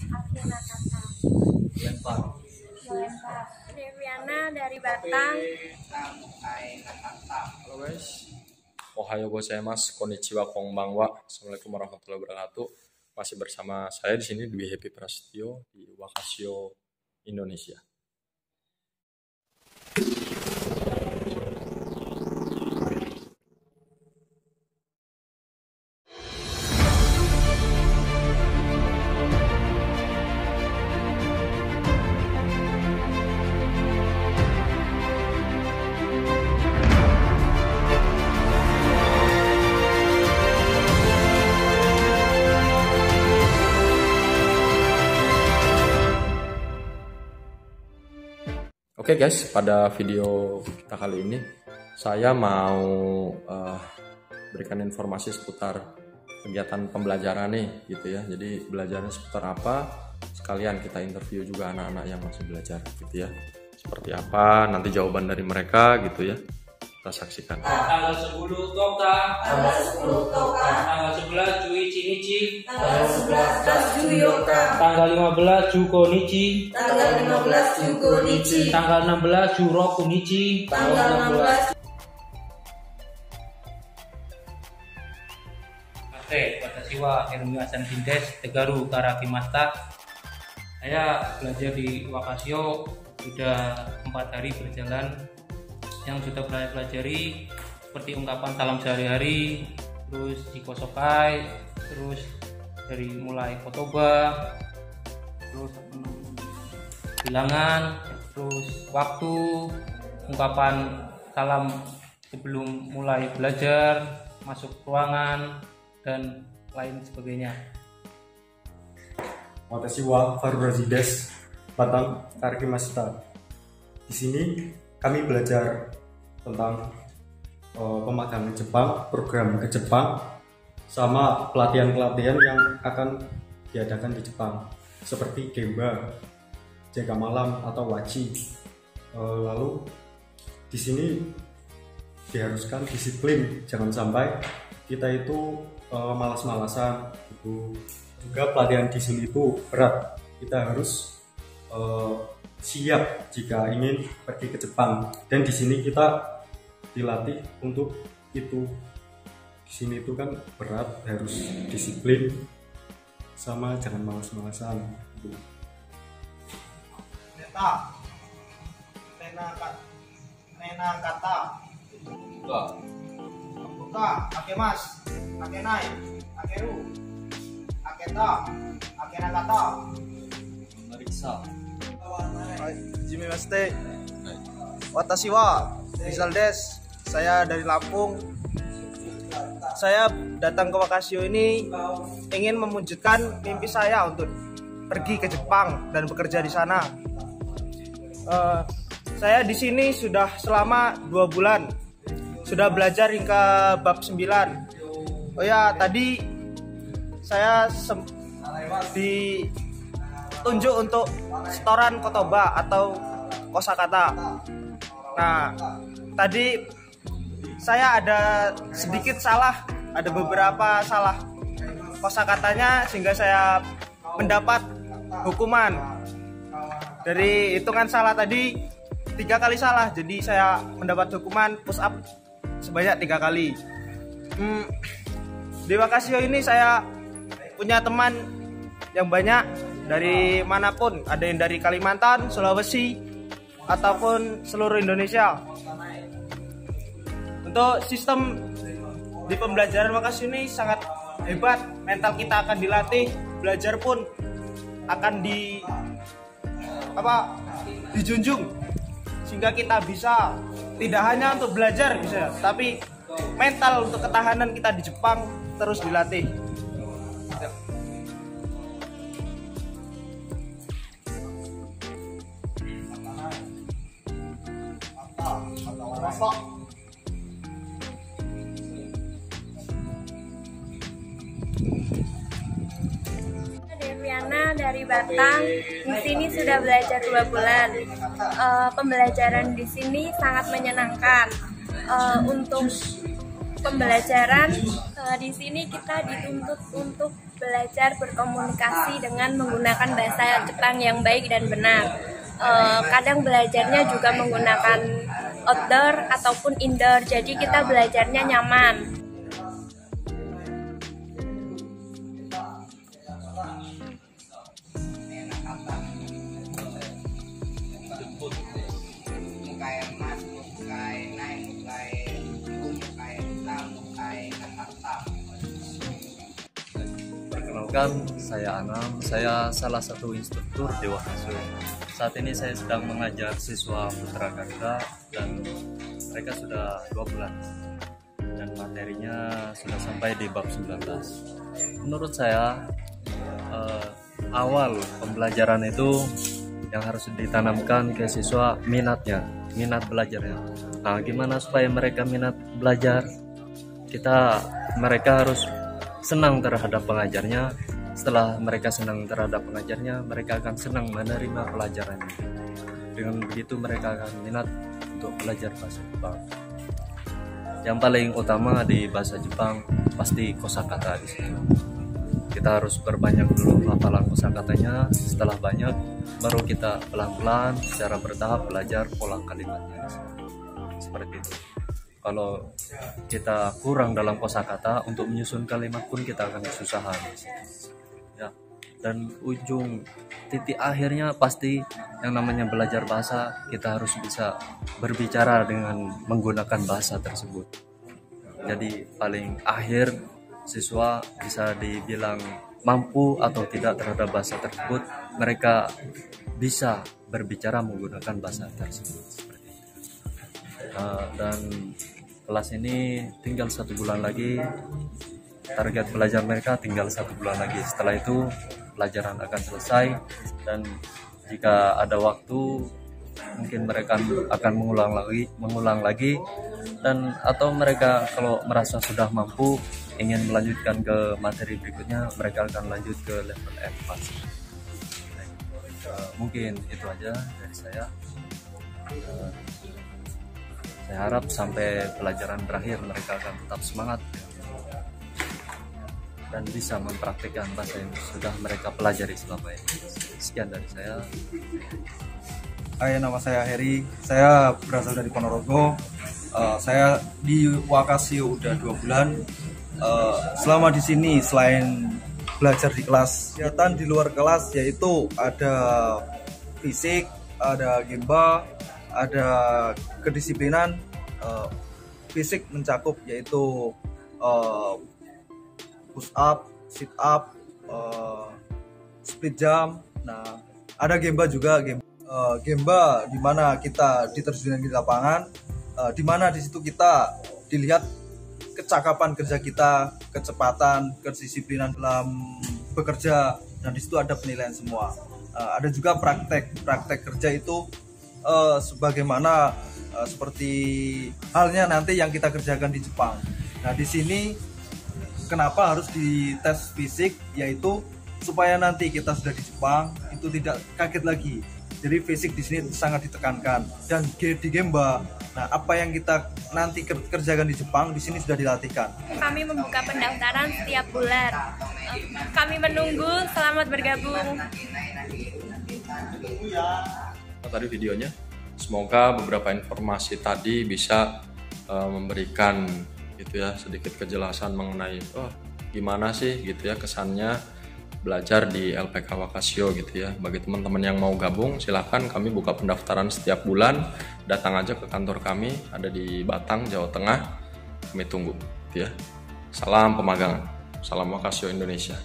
Akhina kata. Lempar. Deviana dari Batang. Halo guys. Ohayo gozaimasu, konnichiwa, konbanwa. Assalamualaikum warahmatullahi wabarakatuh. Masih bersama saya di sini Dwi Happy Prasetyo di Wakasio Indonesia. Oke guys, pada video kita kali ini saya mau berikan informasi seputar kegiatan pembelajaran nih gitu ya. Jadi belajarnya seputar apa? Sekalian kita interview juga anak-anak yang masih belajar gitu ya. Seperti apa? Nanti jawaban dari mereka gitu ya. Kita saksikan. Tanggal 10 Toka, tanggal 11 Juichi Nichi, tanggal 11 Juyoka, tanggal 15 Juko Nichi, tanggal 15 Jugo Nichi, tanggal 16 Juroku Nichi, tanggal 16 Oke, watashi wa Hermi Hasan Bindes, Tegaru Karakimasta. Saya belajar di Wakasio sudah 4 hari berjalan. Yang sudah saya pelajari seperti ungkapan salam sehari-hari, terus jikosokai, terus dari mulai kotoba, terus bilangan, terus waktu, ungkapan salam sebelum mulai belajar, masuk ruangan, dan lain sebagainya. Watashi wa Faruraji Des, Batang Karakimashita. Di sini kami belajar tentang pemagangan Jepang, program ke Jepang, sama pelatihan-pelatihan yang akan diadakan di Jepang, seperti Gemba, jaga malam atau waji. Lalu di sini diharuskan disiplin, jangan sampai kita itu malas-malasan. Juga pelatihan di sini itu berat. Kita harus siap jika ingin pergi ke Jepang, dan di sini kita dilatih untuk itu. Di sini itu kan berat, harus disiplin sama jangan malas-malasan. Nena kata buka akemas akenai akeru aketa akena kata Mariksa. Jimimashite. Watashi wa Rizal Des. Saya dari Lampung. Saya datang ke Wakasio ini ingin mewujudkan mimpi saya untuk pergi ke Jepang dan bekerja di sana. Saya di sini sudah selama 2 bulan. Sudah belajar hingga bab 9. Oh ya, tadi saya ditunjuk untuk setoran kotoba atau kosakata. Nah, tadi saya ada sedikit salah, ada beberapa salah kosakatanya sehingga saya mendapat hukuman. Dari hitungan salah tadi 3 kali salah, jadi saya mendapat hukuman push up sebanyak 3 kali. Di Wakasio ini saya punya teman yang banyak dari manapun, ada yang dari Kalimantan, Sulawesi, ataupun seluruh Indonesia. Untuk sistem di pembelajaran Wakasio ini sangat hebat, mental kita akan dilatih, belajar pun akan dijunjung sehingga kita bisa tidak hanya untuk belajar bisa, tapi mental untuk ketahanan kita di Jepang terus dilatih. Deviana dari Batang. Di sini sudah belajar 2 bulan. Pembelajaran di sini sangat menyenangkan. Untuk pembelajaran di sini kita dituntut untuk belajar berkomunikasi dengan menggunakan bahasa Jepang yang baik dan benar. Kadang belajarnya juga menggunakan outdoor ataupun indoor, jadi kita belajarnya nyaman. Perkenalkan, saya Anam. Saya salah satu instruktur di Wakasio. Saat ini saya sedang mengajar siswa Putra Garuda dan mereka sudah 2 bulan dan materinya sudah sampai di bab 19. Menurut saya awal pembelajaran itu yang harus ditanamkan ke siswa minat belajarnya. Nah, gimana supaya mereka minat belajar? Mereka harus senang terhadap pengajarnya. Setelah mereka senang terhadap pengajarnya, mereka akan senang menerima pelajarannya. Dengan begitu mereka akan minat untuk belajar bahasa Jepang. Yang paling utama di bahasa Jepang pasti kosakata di situ. Kita harus perbanyak dulu hafalan kosakatanya. Setelah banyak, baru kita pelan-pelan secara bertahap belajar pola kalimatnya. Seperti itu. Kalau kita kurang dalam kosakata, untuk menyusun kalimat pun kita akan kesusahan. Ya, dan ujung titik akhirnya pasti yang namanya belajar bahasa, kita harus bisa berbicara dengan menggunakan bahasa tersebut. Jadi paling akhir siswa bisa dibilang mampu atau tidak terhadap bahasa tersebut, mereka bisa berbicara menggunakan bahasa tersebut. Dan kelas ini tinggal 1 bulan lagi. Target belajar mereka tinggal 1 bulan lagi. Setelah itu pelajaran akan selesai, dan jika ada waktu mungkin mereka akan mengulang lagi dan atau mereka kalau merasa sudah mampu ingin melanjutkan ke materi berikutnya, mereka akan lanjut ke level advance. Mungkin itu aja dari saya. Saya harap sampai pelajaran berakhir mereka akan tetap semangat dan bisa mempraktikkan bahasa yang sudah mereka pelajari selama ini. Sekian dari saya. Hai, nama saya Heri. Saya berasal dari Ponorogo. Saya di Wakasio udah 2 bulan. Selama di sini selain belajar di kelas, kegiatan di luar kelas yaitu ada fisik, ada gemba, ada kedisiplinan. Fisik mencakup yaitu push up, sit up, split jump. Nah, ada gemba juga, gemba di mana kita diterjunkan di lapangan, di mana di situ kita dilihat kecakapan kerja kita, kecepatan, kedisiplinan dalam bekerja, dan di situ ada penilaian semua. Ada juga praktek kerja itu sebagaimana seperti halnya nanti yang kita kerjakan di Jepang. Nah, di sini kenapa harus dites fisik, yaitu supaya nanti kita sudah di Jepang itu tidak kaget lagi. Jadi fisik di sini sangat ditekankan, dan di gemba, nah apa yang kita nanti kerjakan di Jepang di sini sudah dilatihkan. Kami membuka pendaftaran setiap bulan. Kami menunggu, selamat bergabung. Tadi videonya, semoga beberapa informasi tadi bisa memberikan gitu ya sedikit kejelasan mengenai gimana sih gitu ya kesannya belajar di LPK Wakasio gitu ya. Bagi teman-teman yang mau gabung, silahkan, kami buka pendaftaran setiap bulan. Datang aja ke kantor kami, ada di Batang, Jawa Tengah. Kami tunggu gitu ya. Salam pemagangan, salam Wakasio Indonesia.